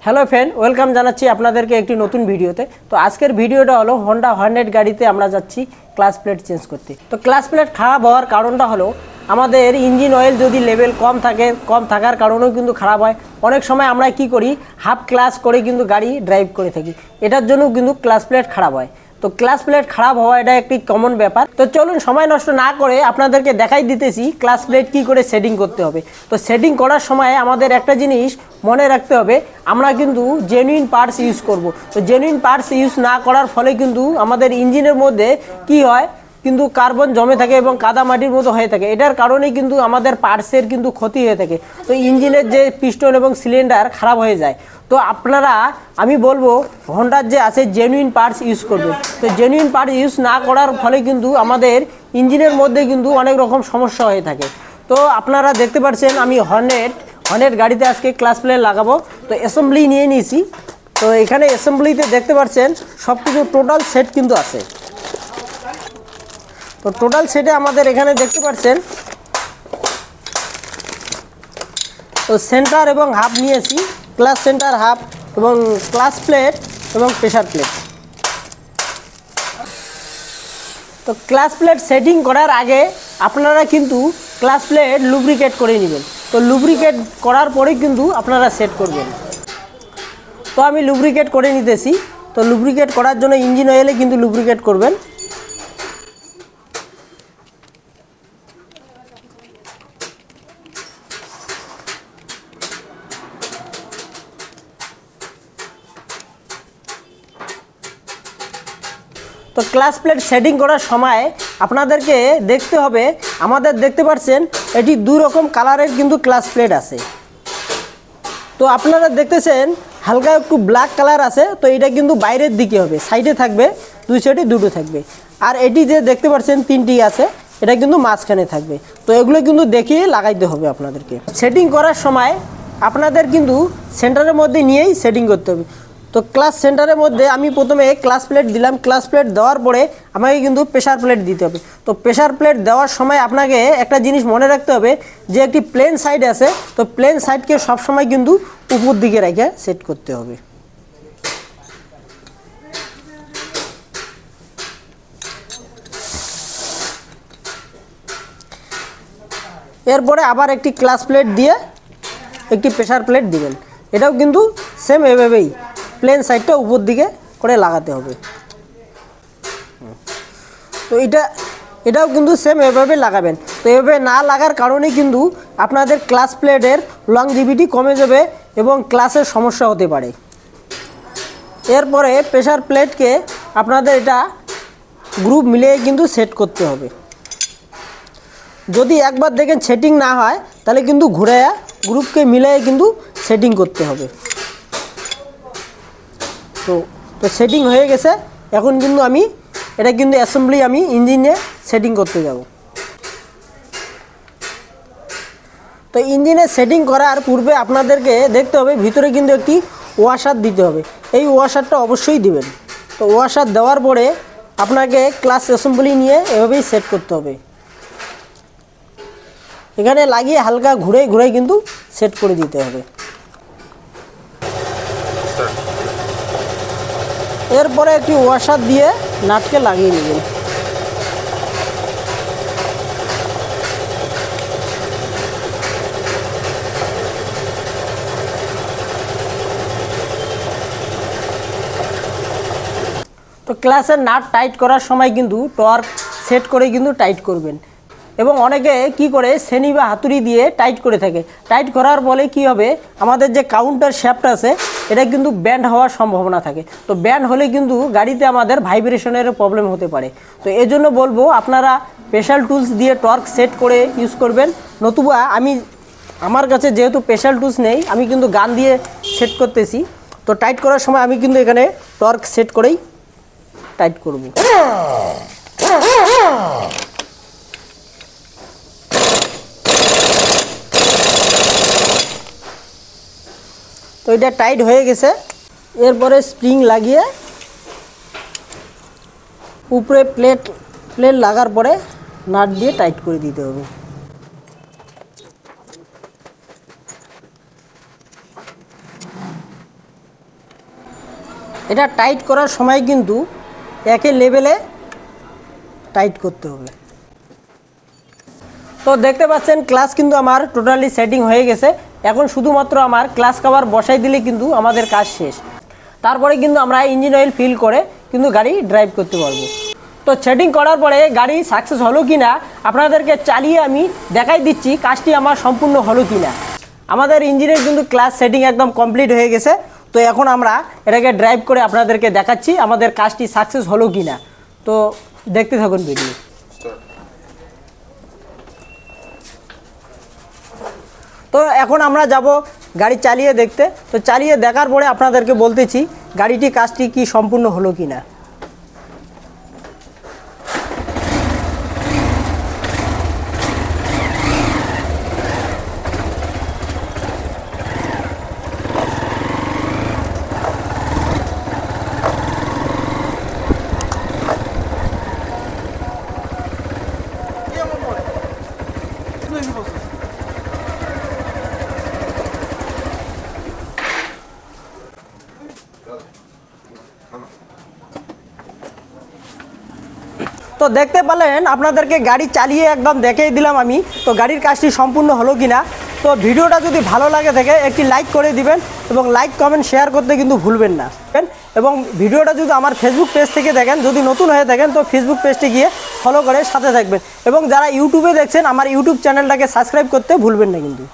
Hello friend, welcome জানাচ্ছি আপনাদেরকে একটি নতুন ভিডিওতে। তো আজকের ভিডিওটা হলো হন্ডা হর্নেট গাড়িতে আমরা যাচ্ছি ক্লাচ প্লেট চেঞ্জ করতে। তো ক্লাচ প্লেট খারাপ হওয়ার কারণটা হলো আমাদের ইঞ্জিন অয়েল যদি লেভেল কম থাকার কারণেও কিন্তু খারাপ হয়। অনেক সময় আমরা কি করি, হাফ ক্লাচ করে কিন্তু গাড়ি ড্রাইভ করে থাকি, এটার জন্যও কিন্তু ক্লাচ প্লেট খারাপ হয়। তো ক্লাচ প্লেট খারাপ হওয়া এটা একটি কমন ব্যাপার। তো চলুন সময় নষ্ট না করে আপনাদেরকে দেখাই দিতেছি ক্লাচ প্লেট কী করে সেটিং করতে হবে। তো সেটিং করার সময় আমাদের একটা জিনিস মনে রাখতে হবে, আমরা কিন্তু জেনুইন পার্টস ইউজ করব। তো জেনুইন পার্টস ইউজ না করার ফলে কিন্তু আমাদের ইঞ্জিনের মধ্যে কি হয়, কিন্তু কার্বন জমে থাকে এবং কাদামাটির মতো হয়ে থাকে। এটার কারণেই কিন্তু আমাদের পার্টসের কিন্তু ক্ষতি হয়ে থাকে। তো ইঞ্জিনের যে পিস্টন এবং সিলিন্ডার খারাপ হয়ে যায়। তো আপনারা, আমি বলবো হন্ডার যে আছে জেনুইন পার্টস ইউজ করবেন। তো জেনুইন পার্টস ইউজ না করার ফলে কিন্তু আমাদের ইঞ্জিনের মধ্যে কিন্তু অনেক রকম সমস্যা হয়ে থাকে। তো আপনারা দেখতে পাচ্ছেন আমি হর্নেট গাড়িতে আজকে ক্লাচ প্লেট লাগাবো। তো অ্যাসেম্বলি নিয়ে নিয়েছি। তো এখানে অ্যাসেম্বলিতে দেখতে পাচ্ছেন সব কিছু টোটাল সেট কিন্তু আছে। তো টোটাল সেটে আমাদের এখানে দেখতে পাচ্ছেন তো সেন্টার এবং হাফ নিয়েছি, ক্লাচ সেন্টার হাফ এবং ক্লাচ প্লেট এবং প্রেসার প্লেট। তো ক্লাচ প্লেট সেটিং করার আগে আপনারা কিন্তু ক্লাচ প্লেট লুব্রিকেট করে নেবেন। তো লুব্রিকেট করার পরে কিন্তু আপনারা সেট করবেন। তো আমি লুব্রিকেট করে নিতেছি। তো লুব্রিকেট করার জন্য ইঞ্জিন অয়েলে কিন্তু লুব্রিকেট করবেন। তো ক্লাচ প্লেট সেটিং করার সময় আপনাদেরকে দেখতে হবে, আমাদের দেখতে পাচ্ছেন এটি দুই রকম কালারের কিন্তু ক্লাচ প্লেট আছে। তো আপনারা দেখতেছেন হালকা একটু ব্ল্যাক কালার আছে। তো এটা কিন্তু বাইরের দিকে হবে, সাইডে থাকবে, দুই সাইডে দুটো থাকবে। আর এটি যে দেখতে পাচ্ছেন তিনটি আছে, এটা কিন্তু মাঝখানে থাকবে। তো এগুলো কিন্তু দেখিয়ে লাগাইতে হবে আপনাদেরকে। সেটিং করার সময় আপনাদের কিন্তু সেন্টারের মধ্যে নিয়েই সেটিং করতে হবে। তো ক্লাচ সেন্টারের মধ্যে আমি প্রথমে ক্লাচ প্লেট দিলাম। ক্লাচ প্লেট দেওয়ার পরে আমাকে কিন্তু প্রেসার প্লেট দিতে হবে। তো প্রেসার প্লেট দেওয়ার সময় আপনাকে একটা জিনিস মনে রাখতে হবে, যে একটি প্লেন সাইড আছে, তো প্লেন সাইডকে সবসময় কিন্তু উপর দিকে রেখে সেট করতে হবে। এরপরে আবার একটি ক্লাচ প্লেট দিয়ে একটি প্রেসার প্লেট দিবেন। এটাও কিন্তু সেম এভাবেই প্লেন সাইডটা উপর দিকে করে লাগাতে হবে। তো এটাও কিন্তু সেম এভাবে লাগাবেন। তো এভাবে না লাগার কারণে কিন্তু আপনাদের ক্লাচ প্লেটের লংজিভিটি কমে যাবে এবং ক্লাচের সমস্যা হতে পারে। এরপরে প্রেসার প্লেটকে আপনাদের এটা গ্রুপ মিলিয়ে কিন্তু সেট করতে হবে। যদি একবার দেখেন সেটিং না হয়, তাহলে কিন্তু ঘুরে গ্রুপকে মিলিয়ে কিন্তু সেটিং করতে হবে। তো সেটিং হয়ে গেছে। এখন কিন্তু এটা কিন্তু অ্যাসেম্বলি আমি ইঞ্জিনে সেটিং করতে যাব। তো ইঞ্জিনে সেটিং করার পূর্বে আপনাদেরকে দেখতে হবে ভিতরে কিন্তু একটি ওয়াশার দিতে হবে। এই ওয়াশারটা অবশ্যই দিবেন। তো ওয়াশার দেওয়ার পরে আপনাকে ক্লাচ অ্যাসেম্বলি নিয়ে এভাবেই সেট করতে হবে। এখানে লাগিয়ে হালকা ঘুরে কিন্তু সেট করে দিতে হবে। এরপরে একটি ওয়াশার দিয়ে নাটকে লাগিয়ে নেবেন। তো ক্লাচের নাট টাইট করার সময় কিন্তু টর্ক সেট করে কিন্তু টাইট করবেন। এবং অনেকে কি করে শ্রেণী বা হাতুড়ি দিয়ে টাইট করে থাকে। টাইট করার ফলে কি হবে, আমাদের যে কাউন্টার শ্যাফট আছে এটা কিন্তু ব্যান্ড হওয়ার সম্ভাবনা থাকে। তো ব্যান্ড হলে কিন্তু গাড়িতে আমাদের ভাইব্রেশনের প্রবলেম হতে পারে। তো এজন্য বলবো আপনারা স্পেশাল টুলস দিয়ে টর্ক সেট করে ইউজ করবেন। নতুবা আমার কাছে যেহেতু স্পেশাল টুলস নেই, আমি কিন্তু গান দিয়ে সেট করতেছি। তো টাইট করার সময় আমি কিন্তু এখানে টর্ক সেট করেই টাইট করব। তো এটা টাইট হয়ে গেছে। এরপরে স্প্রিং লাগিয়ে উপরে প্লেট লাগার পরে নাট দিয়ে টাইট করে দিতে হবে। এটা টাইট করার সময় কিন্তু একই লেভেলে টাইট করতে হবে। তো দেখতে পাচ্ছেন ক্লাচ কিন্তু আমার টোটালি সেটিং হয়ে গেছে। এখন শুধুমাত্র আমার ক্লাচ কভার বসাই দিলে কিন্তু আমাদের কাজ শেষ। তারপরে কিন্তু আমরা ইঞ্জিন অয়েল ফিল করে কিন্তু গাড়ি ড্রাইভ করতে পারবো। তো সেটিং করার পরে গাড়ি সাকসেস হলো কি না আপনাদেরকে চালিয়ে আমি দেখাই দিচ্ছি কাজটি আমার সম্পূর্ণ হলো কি না। আমাদের ইঞ্জিনের কিন্তু ক্লাচ সেটিং একদম কমপ্লিট হয়ে গেছে। তো এখন আমরা এটাকে ড্রাইভ করে আপনাদেরকে দেখাচ্ছি আমাদের কাজটি সাকসেস হলো কি না। তো দেখতে থাকুন ভিডিও। তো এখন আমরা যাব গাড়ি চালিয়ে দেখতে। তো চালিয়ে দেখার পরে আপনাদেরকে বলতেছি গাড়িটি কাজটি কি সম্পূর্ণ হলো কি না। তো দেখতে পেলেন আপনাদেরকে গাড়ি চালিয়ে একদম দেখিয়ে দিলাম আমি। তো গাড়ির কাজটি সম্পূর্ণ হলো কিনা। তো ভিডিওটা যদি ভালো লাগে থাকে একটি লাইক করে দিবেন এবং লাইক কমেন্ট শেয়ার করতে কিন্তু ভুলবেন না। এবং ভিডিওটা যদি আমার ফেসবুক পেজ থেকে দেখেন, যদি নতুন হয়ে থাকেন তো ফেসবুক পেজটি গিয়ে ফলো করে সাথে থাকবেন। এবং যারা ইউটিউবে দেখছেন আমার ইউটিউব চ্যানেলটাকে সাবস্ক্রাইব করতে ভুলবেন না কিন্তু।